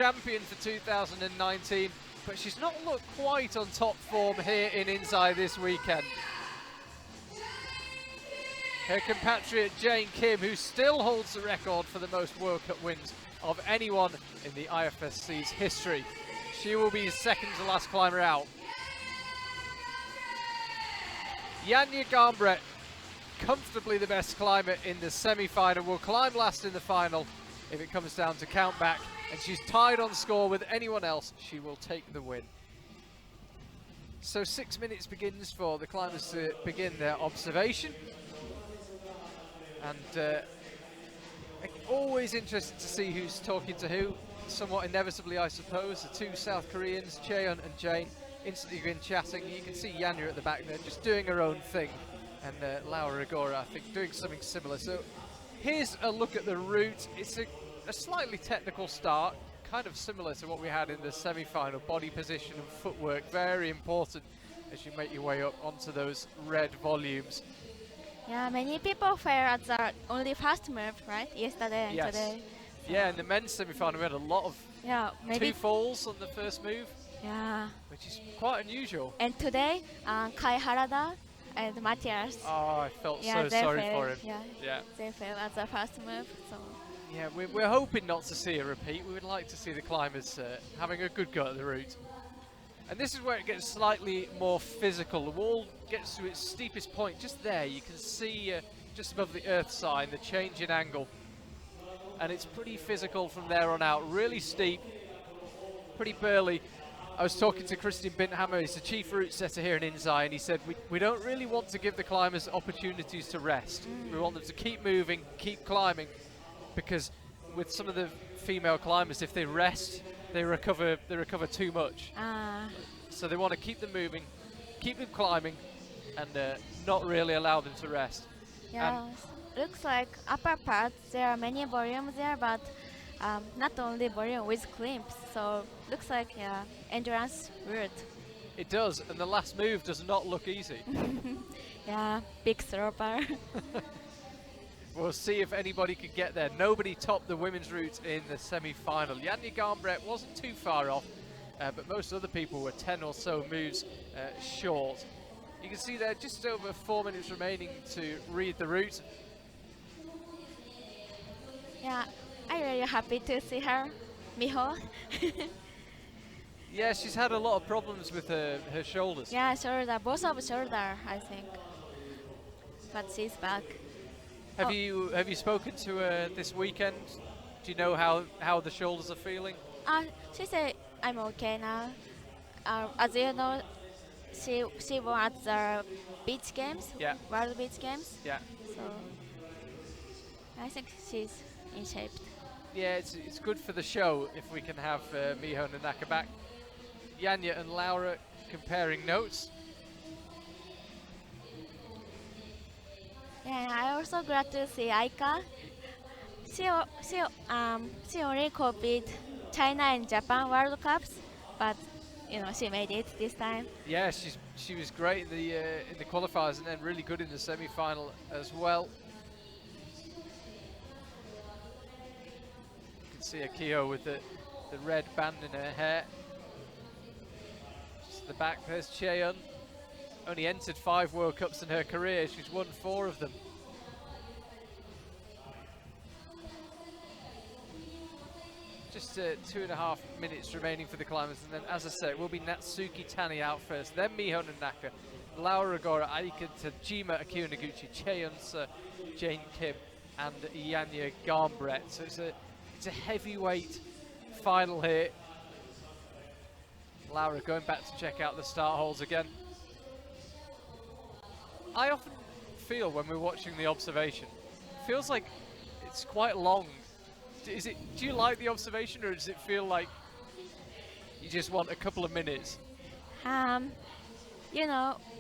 champion for 2019, but she's not looked quite on top form here in Inside this weekend. Her compatriot Jane Kim, who still holds the record for the most World Cup wins of anyone in the IFSC's history. She will be second to last climber out. Janja Garnbret, comfortably the best climber in the semi-final, will climb last in the final if it comes down to countback, and she's tied on score with anyone else. She will take the win. So 6 minutes begins for the climbers to begin their observation, and always interested to see who's talking to who. Somewhat inevitably, I suppose, the two South Koreans, Cheon and Jane, instantly begin chatting. You can see Janja at the back there just doing her own thing, and Laura Agora, I think, doing something similar. So here's a look at the route. It's a slightly technical start, kind of similar to what we had in the semi-final. Body position and footwork, very important as you make your way up onto those red volumes. Yeah, many people fell at the only first move, right? Yesterday and Yes. today. Yeah, in the men's semi-final we had a lot of two falls on the first move, which is quite unusual. And today, Kai Harada and Matthias. Oh, I felt so sorry for him. Yeah, they fell at the first move. So. Yeah, we're hoping not to see a repeat. We would like to see the climbers having a good go at the route. And this is where it gets slightly more physical. The wall gets to its steepest point just there. You can see just above the earth sign the change in angle. And it's pretty physical from there on out. Really steep, pretty burly. I was talking to Christian Binthammer, he's the chief route setter here in Inside, and he said we don't really want to give the climbers opportunities to rest. We want them to keep moving, keep climbing, because with some of the female climbers, if they rest, they recover too much. So they want to keep them moving, keep them climbing, and not really allow them to rest. Yeah, looks like upper part, there are many volumes there, but not only volume with climps. So looks like endurance route. It does, and the last move does not look easy. Yeah, big throw bar. We'll see if anybody could get there. Nobody topped the women's route in the semi-final. Janja Garnbret wasn't too far off, but most other people were 10 or so moves short. You can see there just over 4 minutes remaining to read the route. Yeah, I'm really happy to see her, Miho. Yeah, she's had a lot of problems with her shoulders. Yeah, shoulder, both of shoulder, I think. But she's back. Have you spoken to her this weekend? Do you know how the shoulders are feeling? She said I'm okay now. As you know, she won at the beach games, World Beach Games. Yeah. So I think she's in shape. Yeah, it's good for the show if we can have Miho Nanaka back. Janja and Laura comparing notes. Yeah, I also glad to see Aika. She only copied China and Japan World Cups, but she made it this time. Yeah, she was great in the qualifiers and then really good in the semi-final as well. You can see Akio with the red band in her hair. Just at the back, there's Cheon. Only entered 5 World Cups in her career. She's won 4 of them. Just 2.5 minutes remaining for the climbers, and then, as I said, it will be Natsuki Tani out first, then Miho Nanaka, Laura Agora, Aika Tajima, Akio Noguchi, Cheon, Jane Kim, and Janja Garnbret. So it's a heavyweight final here. Laura going back to check out the start holes again. I often feel when we're watching the observation, it feels like it's quite long. Do you like the observation, or does it feel like you just want a couple of minutes?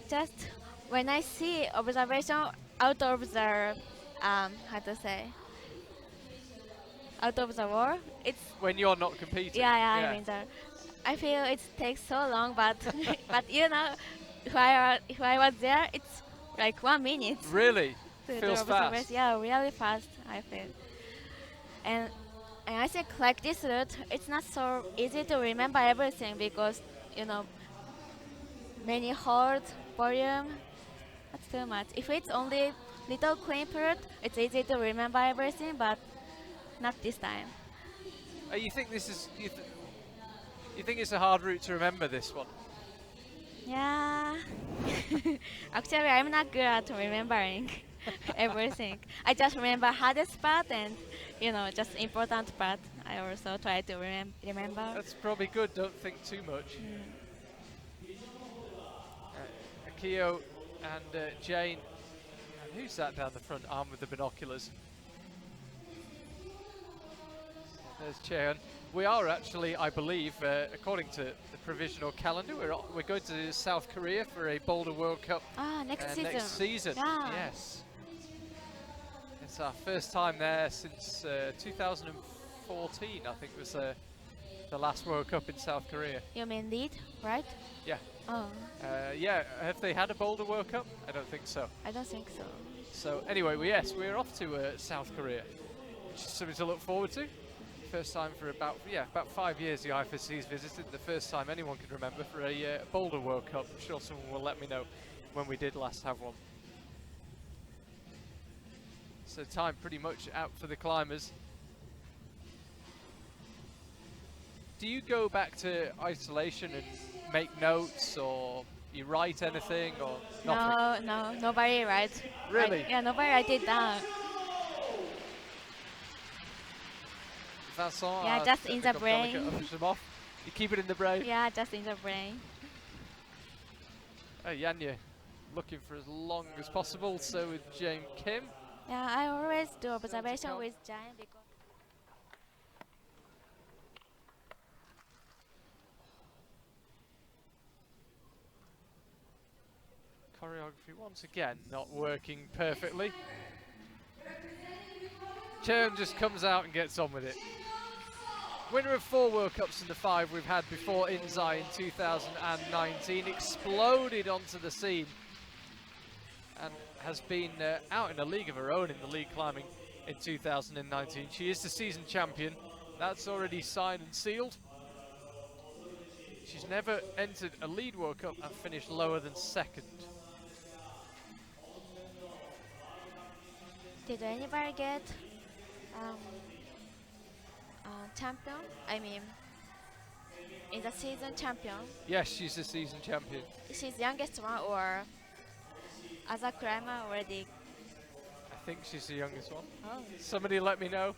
Just when I see observation out of the out of the war, it's when you're not competing. I mean I feel it takes so long, but but if I was there, it's like 1 minute. Really? Feels fast. Yeah, really fast, I feel. And And I think like this route, it's not so easy to remember everything because you know many hold, volume. That's too much. If it's only little crimp route, it's easy to remember everything, but not this time. You think this is you think it's a hard route to remember, this one? Yeah. Actually, I'm not good at remembering everything. I just remember hardest part and just important part. I also try to remember. That's probably good. Don't think too much. Akio and Jane. And who's that down the front, armed with the binoculars? There's Cheon. We are actually, I believe, according to the provisional calendar, we're going to South Korea for a Boulder World Cup Next season. next season. Yeah. Yes. It's our first time there since 2014, I think was the last World Cup in South Korea. You mean lead, right? Yeah. Oh, Yeah, have they had a Boulder World Cup? I don't think so. I don't think so. So anyway, we're off to South Korea, which is something to look forward to. First time for about 5 years the IFSC's visited. The first time anyone can remember for a Boulder World Cup. I'm sure someone will let me know when we did last have one. So time pretty much out for the climbers. Do you go back to isolation and make notes, or you write anything, or nothing? No, nobody writes. Really? Yeah, nobody write it down. Vincent, Yeah, just in the brain. You keep it in the brain? Yeah, just in the brain. Yanya looking for as long as possible, so with James Kim. Yeah, I always do observation with Jane because Choreography once again not working perfectly. Cheon just comes out and gets on with it. Winner of 4 World Cups in the 5 we've had before Inzai in 2019, exploded onto the scene and has been out in a league of her own in the league climbing in 2019. She is the season champion. That's already signed and sealed. She's never entered a lead World Cup and finished lower than 2nd. did anybody get champion? I mean, in the season champion? Yes, she's the season champion. She's youngest one or other climber already? I think she's the youngest one. Oh. Somebody let me know.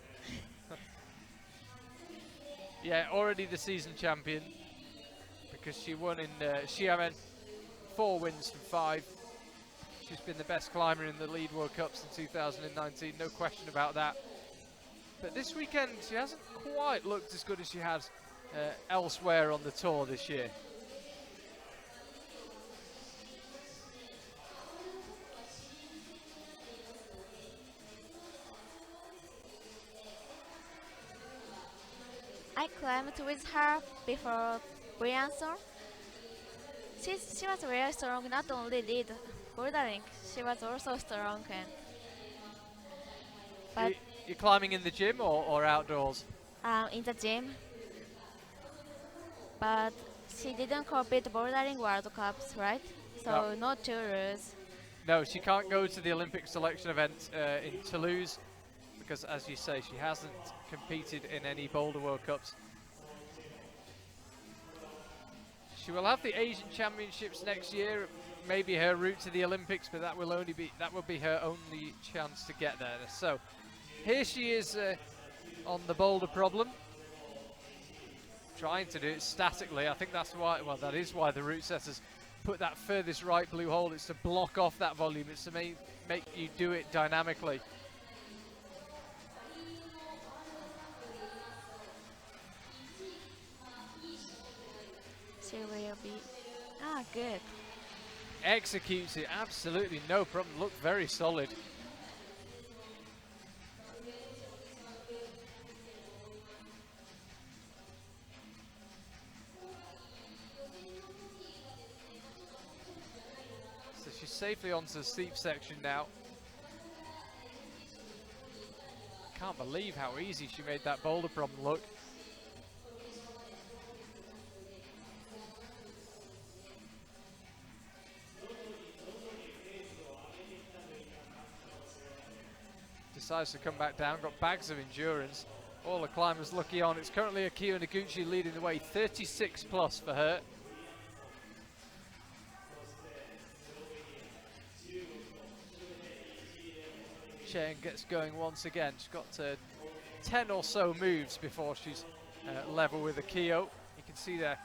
Yeah, already the season champion because she won in Xiamen, 4 wins from 5. She's been the best climber in the lead World Cups in 2019, no question about that. But this weekend she hasn't quite looked as good as she has elsewhere on the tour this year. I climbed with her before Brianson. She was very strong, not only lead bouldering, she was also strong. But You're climbing in the gym or outdoors? in the gym. But she didn't compete bouldering World Cups, right? So no tours. No, she can't go to the Olympic selection event in Toulouse because, as you say, she hasn't competed in any Boulder World Cups. She will have the Asian Championships next year, maybe her route to the Olympics, but that will be her only chance to get there. So here she is on the boulder problem, trying to do it statically. I think that's why. Well, that is why the route setters put that furthest right blue hole. It's to block off that volume. It's to make you do it dynamically. She will be good. Executes it absolutely no problem. Looked very solid. So she's safely onto the steep section now. can't believe how easy she made that boulder problem look. Decides to come back down, got bags of endurance. All the climbers lucky on. It's currently Akio Noguchi leading the way, 36 plus for her. Cheyenne gets going once again. She's got 10 or so moves before she's level with Akio. You can see there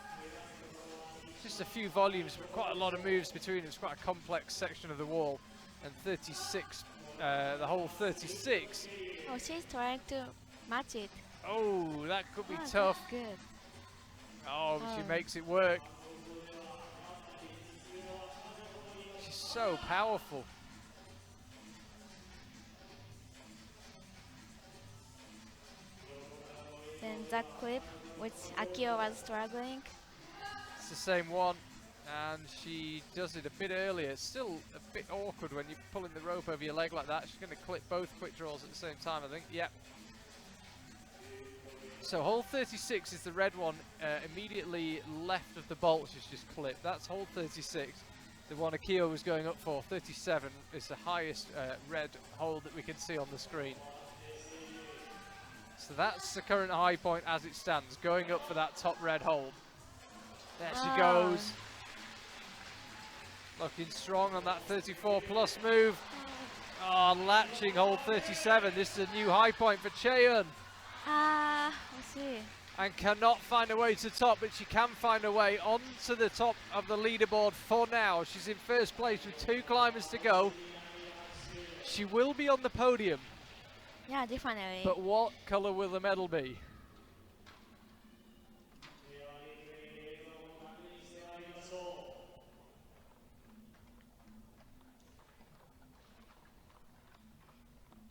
just a few volumes, but quite a lot of moves between them. It's quite a complex section of the wall. And 36, the whole 36. Oh, she's trying to match it. Oh, that could be Oh, tough. that's good. Oh, she makes it work. She's so powerful. Then that clip, which Akio was struggling. It's the same one, and she does it a bit earlier. It's still a bit awkward when you're pulling the rope over your leg like that. She's going to clip both quick draws at the same time, I think. Yep. So hole 36 is the red one, immediately left of the bolt she's just clipped. That's hole 36. The one Akio was going up for, 37, is the highest red hole that we can see on the screen. So that's the current high point as it stands, going up for that top red hole. There she goes. Looking strong on that 34 plus move. Oh, latching hole 37. This is a new high point for Cheyenne. I see. And cannot find a way to top, but she can find a way onto the top of the leaderboard for now. She's in first place with 2 climbers to go. She will be on the podium. Yeah, definitely. But what colour will the medal be?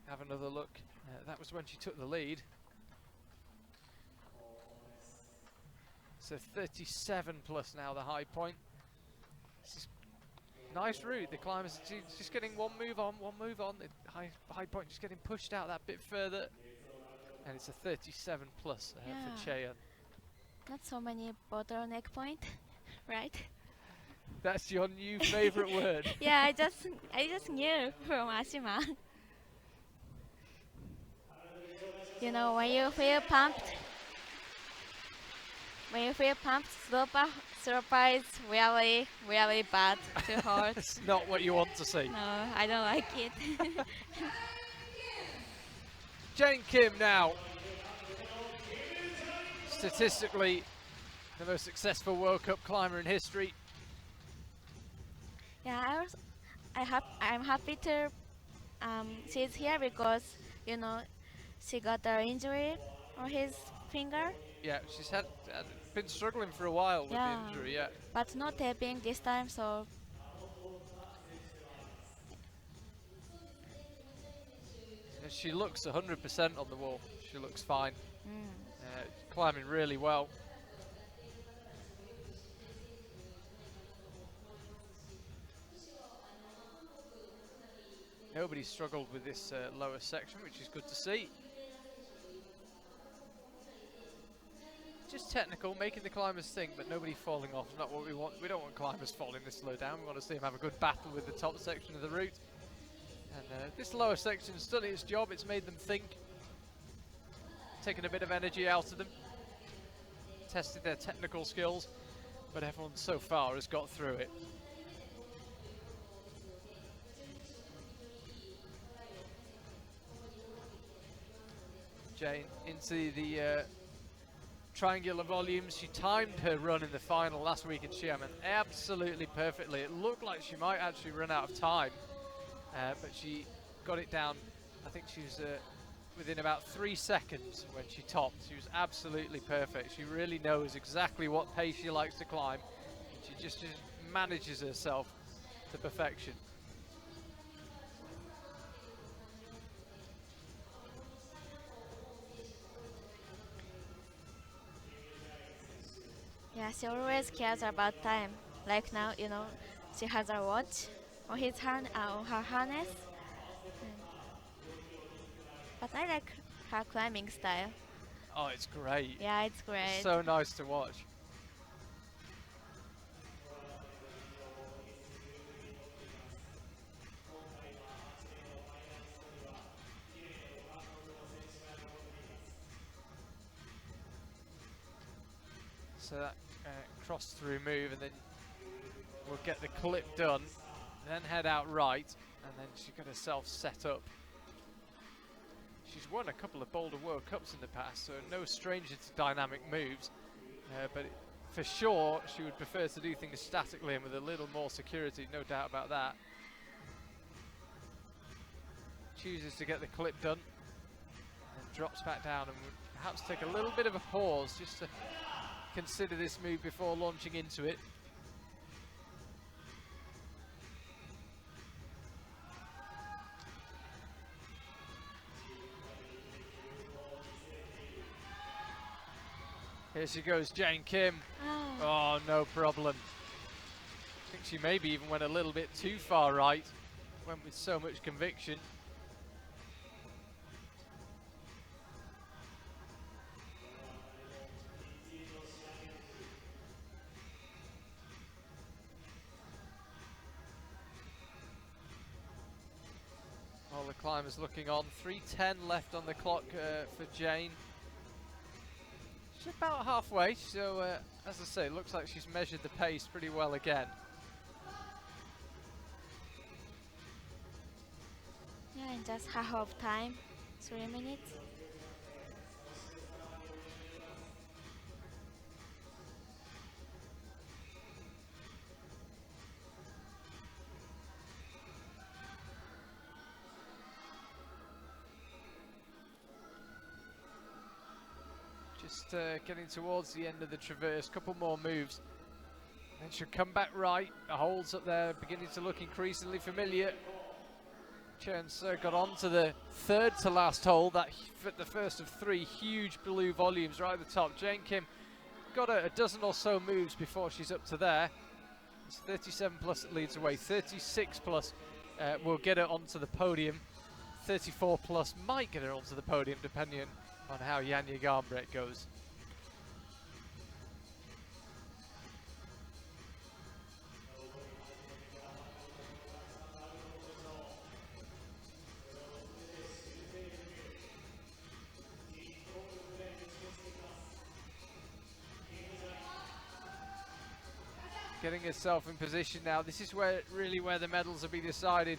Have another look. That was when she took the lead. So 37 plus now, the high point. This is nice route. The climbers just getting one move on. The high point just getting pushed out that bit further. And it's a 37 plus for Cheyenne. Not so many bottleneck point, right? That's your new favorite word. Yeah, I just knew from Ashima. You know, when you feel pumped, Slopa is really, really bad to hold. It's not what you want to see. No, I don't like it. Jane Kim now. Statistically, the most successful World Cup climber in history. Yeah, I'm happy to she's here because, you know, she got an injury on his finger. Yeah, she's been struggling for a while with the injury, yeah. But no taping this time, so. And she looks 100% on the wall. She looks fine. Climbing really well. Nobody struggled with this lower section, which is good to see. Just technical, making the climbers think, but nobody falling off is not what we want. We don't want climbers falling this low down. We want to see them have a good battle with the top section of the route. And this lower section's done its job. It's made them think, taken a bit of energy out of them, tested their technical skills, but everyone so far has got through it. Jane into the triangular volumes. She timed her run in the final last week in Xiamen absolutely perfectly. It looked like she might actually run out of time, but she got it down. I think she was within about 3 seconds when she topped. She was absolutely perfect. She really knows exactly what pace she likes to climb. She just manages herself to perfection. Yeah, she always cares about time. Like now, you know, she has a watch on his hand, on her harness. But I like her climbing style. Oh, it's great. Yeah, it's great. So nice to watch. So that cross through move, and then we'll get the clip done, then head out right, and then she got herself set up. She's won a couple of Boulder World Cups in the past, so no stranger to dynamic moves, but for sure she would prefer to do things statically and with a little more security, no doubt about that. Chooses to get the clip done, and drops back down, and would perhaps take a little bit of a pause just to consider this move before launching into it. Here she goes, Jane Kim. Oh, no problem. I think she maybe even went a little bit too far right. Went with so much conviction. All the climbers looking on. 3:10 left on the clock for Jane. She's about halfway, so as I say, it looks like she's measured the pace pretty well again. Yeah, in just half of time, 3 minutes. Just getting towards the end of the traverse, couple more moves. Then she'll come back right. The holds up there beginning to look increasingly familiar. Chern's got on to the third to last hole, that the first of three huge blue volumes right at the top. Jane Kim got a dozen or so moves before she's up to there. It's 37 plus that leads away, 36 plus will get her onto the podium. 34 plus might get her onto the podium depending on how Janja Garnbret goes. Getting herself in position now. This is where the medals will be decided.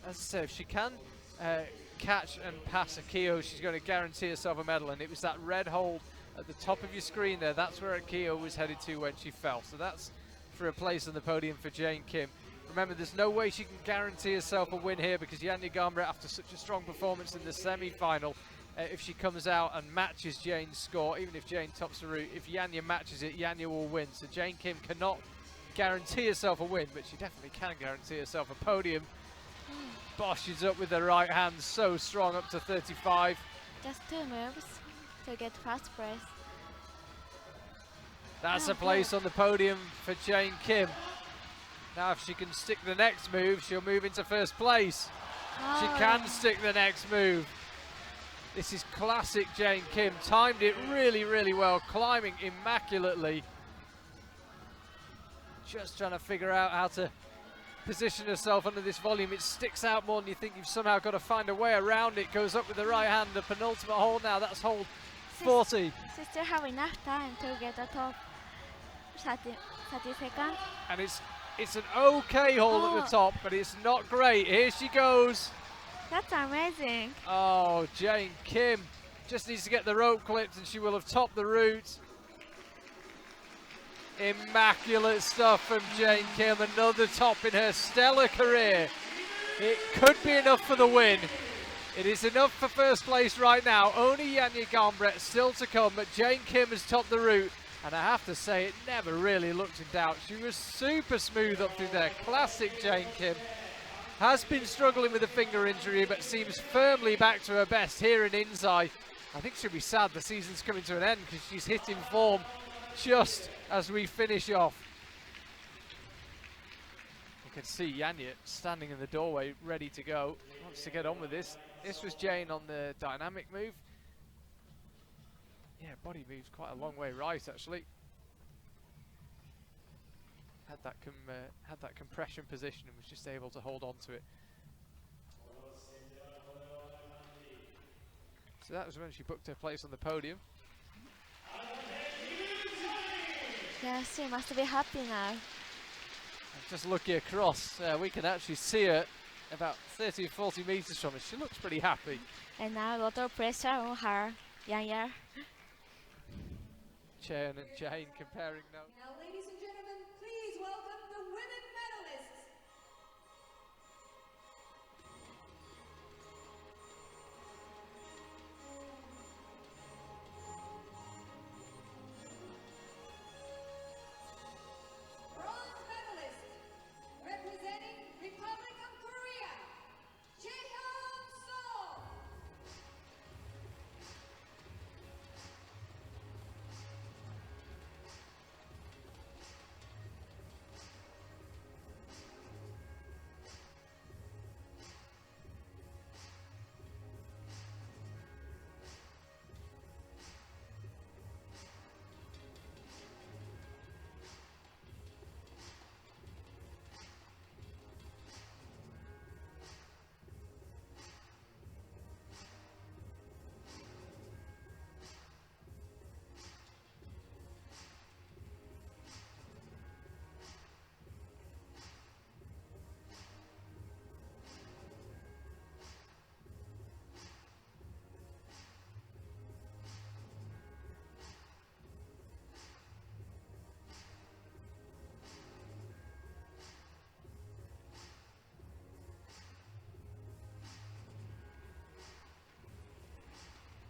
As I say, if she can catch and pass Akio, she's going to guarantee herself a medal, and it was that red hold at the top of your screen there, that's where Akio was headed to when she fell. So that's for a place on the podium for Jane Kim. Remember, there's no way she can guarantee herself a win here, because Janja Garnbret, after such a strong performance in the semi-final, if she comes out and matches Jane's score, even if Jane tops the route, if Janja matches it, Janja will win. So Jane Kim cannot guarantee herself a win, but she definitely can guarantee herself a podium. Bosch is up with the right hand, so strong, up to 35. Just 2 moves to get first place. That's a place on the podium for Jane Kim. Now if she can stick the next move, she'll move into first place. She can stick the next move. This is classic Jane Kim. Timed it really, really well, climbing immaculately. Just trying to figure out how to position herself under this volume. It sticks out more than you think. You've somehow got to find a way around it. Goes up with the right hand, the penultimate hold now. That's hold 40. She still have enough time to get the top 30 seconds. And it's an okay hold at the top, but it's not great. Here she goes. That's amazing. Oh, Jane Kim just needs to get the rope clipped and she will have topped the route. Immaculate stuff from Jane Kim, another top in her stellar career. It could be enough for the win. It is enough for first place right now. Only Janja Garnbret still to come, but Jane Kim has topped the route. And I have to say, it never really looked in doubt. She was super smooth up through there. Classic Jane Kim. Has been struggling with a finger injury, but seems firmly back to her best here in Inzai. I think she'll be sad the season's coming to an end, because she's hitting form just as we finish off. You can see Janja standing in the doorway, ready to go. Wants to get on with this. This was Jane on the dynamic move. Yeah, body moves quite a long way right actually. Had that compression position and was just able to hold on to it. So that was when she booked her place on the podium. Yeah, she must be happy now. And just looking across, we can actually see her about 30 or 40 meters from us. She looks pretty happy. And now a lot of pressure on her. Yeah. Chen and Jane comparing notes. Now, ladies and gentlemen, please welcome the women medalists. Bronze medalist, representing Republic of Korea, Jaehyun Seo.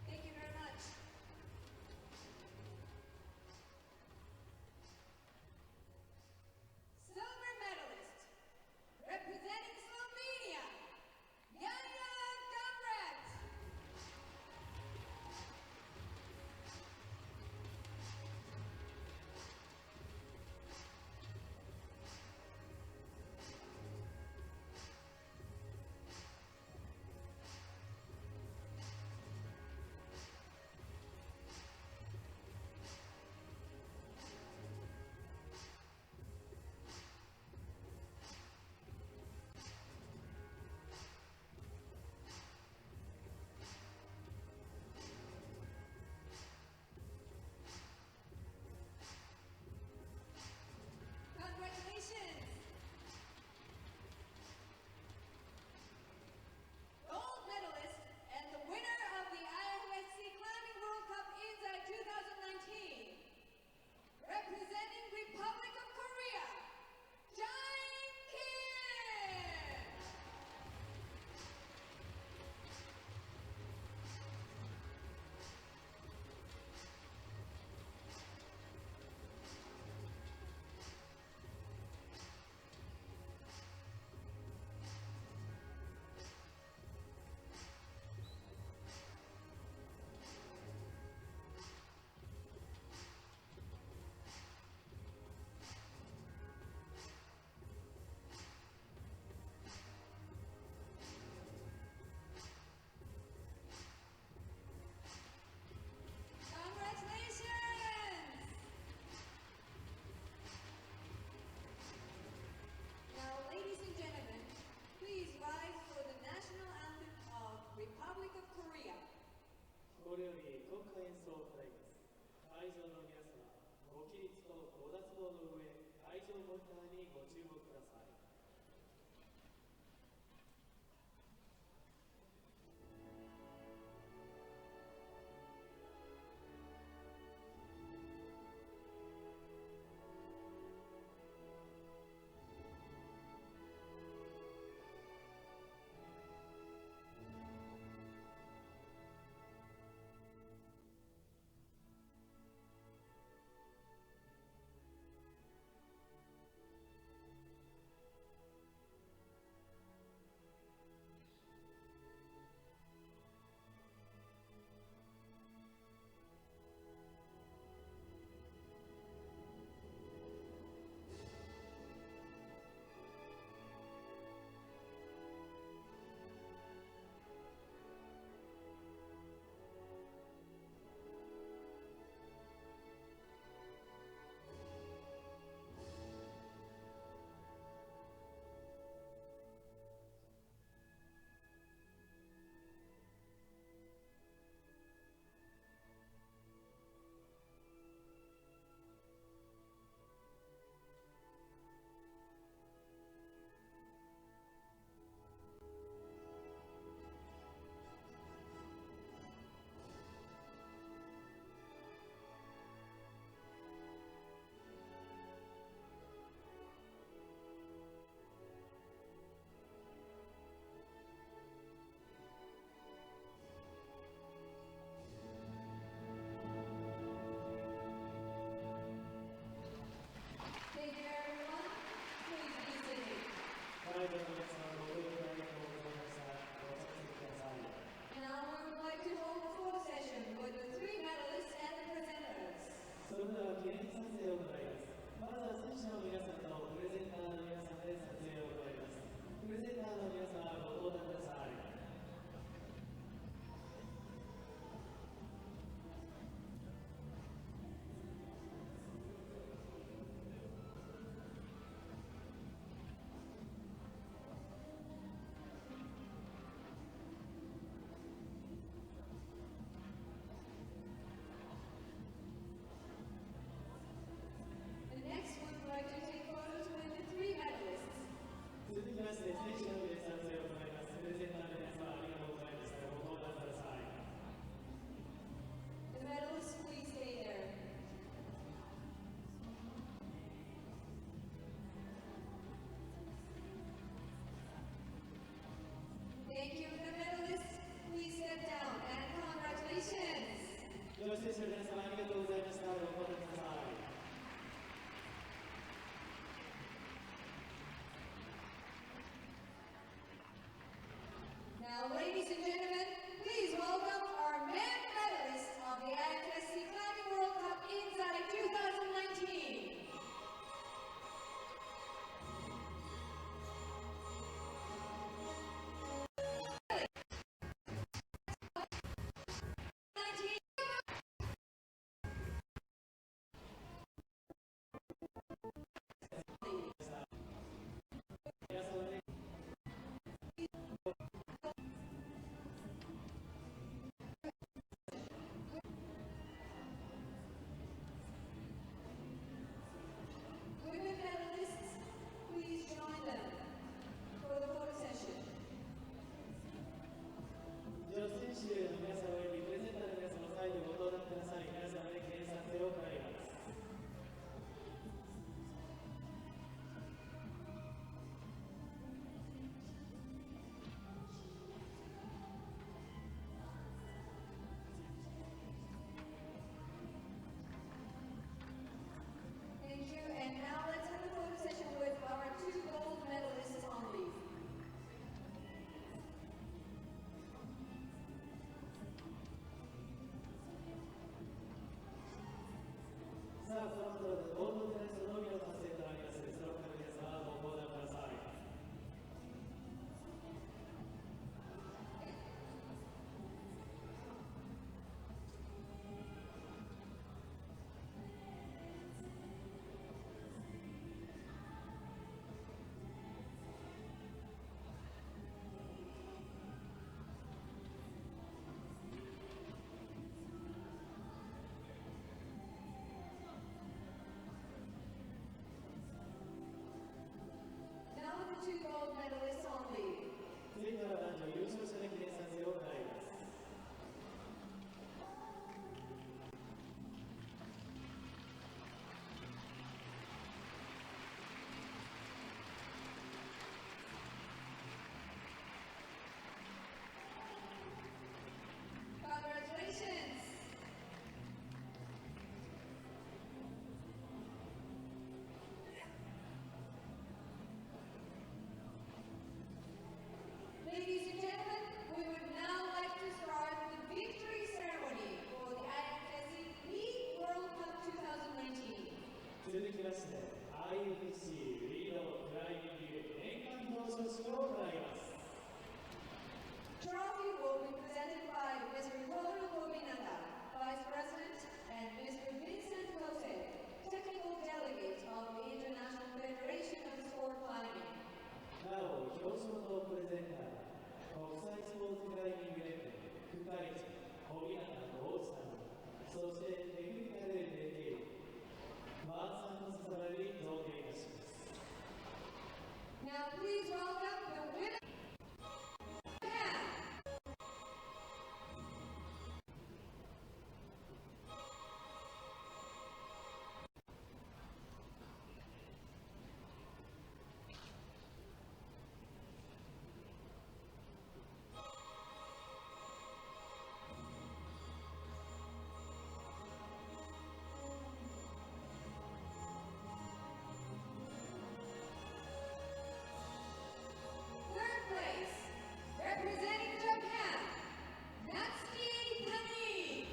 Thank you very much. Silver medalist, representing Slovenia, Yaya Gamrat. Congratulations! Gold medalist and the winner of the IFSC Climbing World Cup Inside 2019, representing Republic of Korea, Jae Kim! Congratulations! Now, ladies and gentlemen, please rise for the national anthem of Republic of Korea. これより国歌演奏を行います。会場の皆様、ご起立とご脱帽の上、会場モニターにご注目ください。日で IFC リードクライミング年間表彰式を行います。 Trophy will be presented by Mr. Toru Kominata, Vice President, and Mr. Vincent Cote, Technical Delegate of the International Federation of Sport Climbing. なお、表彰のプレゼンター、国際スポーツクライミング連盟副会長、小日向浩二さん、そしてテクニカル連携、ワンさんのさらに贈呈いたします。 Now please welcome the winner. Third place, representing Japan, Natsuki Tani.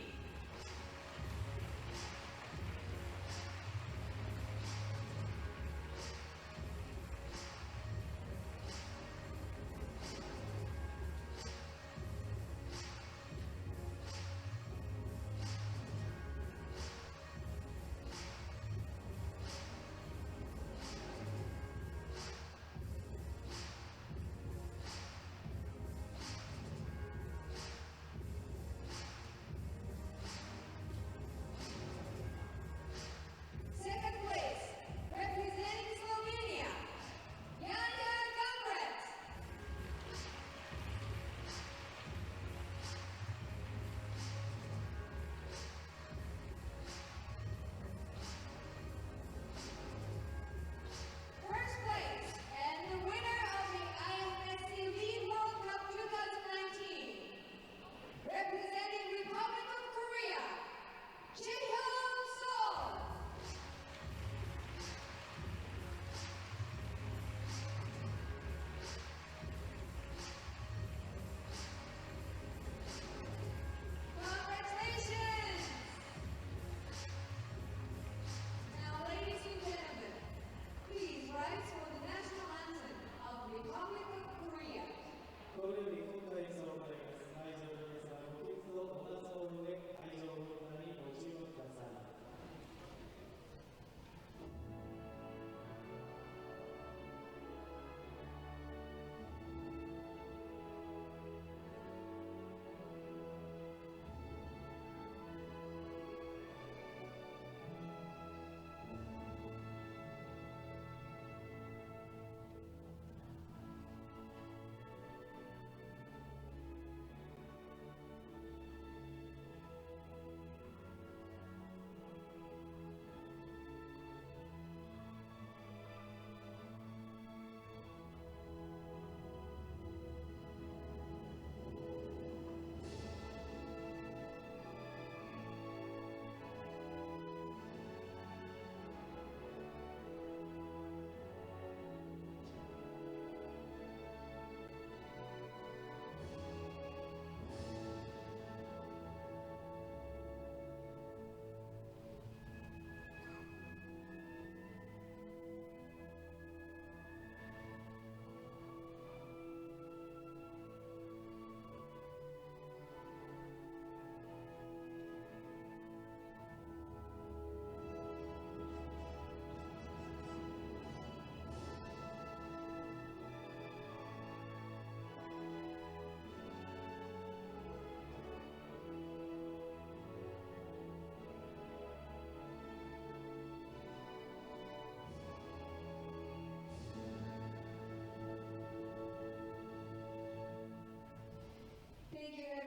Second place, representing Slovenia, Janja Gambret. First place, and the winner of the IFSC Lead World Cup 2019, representing Republic of Korea, Jaehyun Seo. Congratulations! Now, ladies and gentlemen, please rise for the national anthem of the Republic of Korea. これより国歌演奏を行います。会場の皆様、ご起立をお立ちの上、会場の方にご注目ください。 Thank you,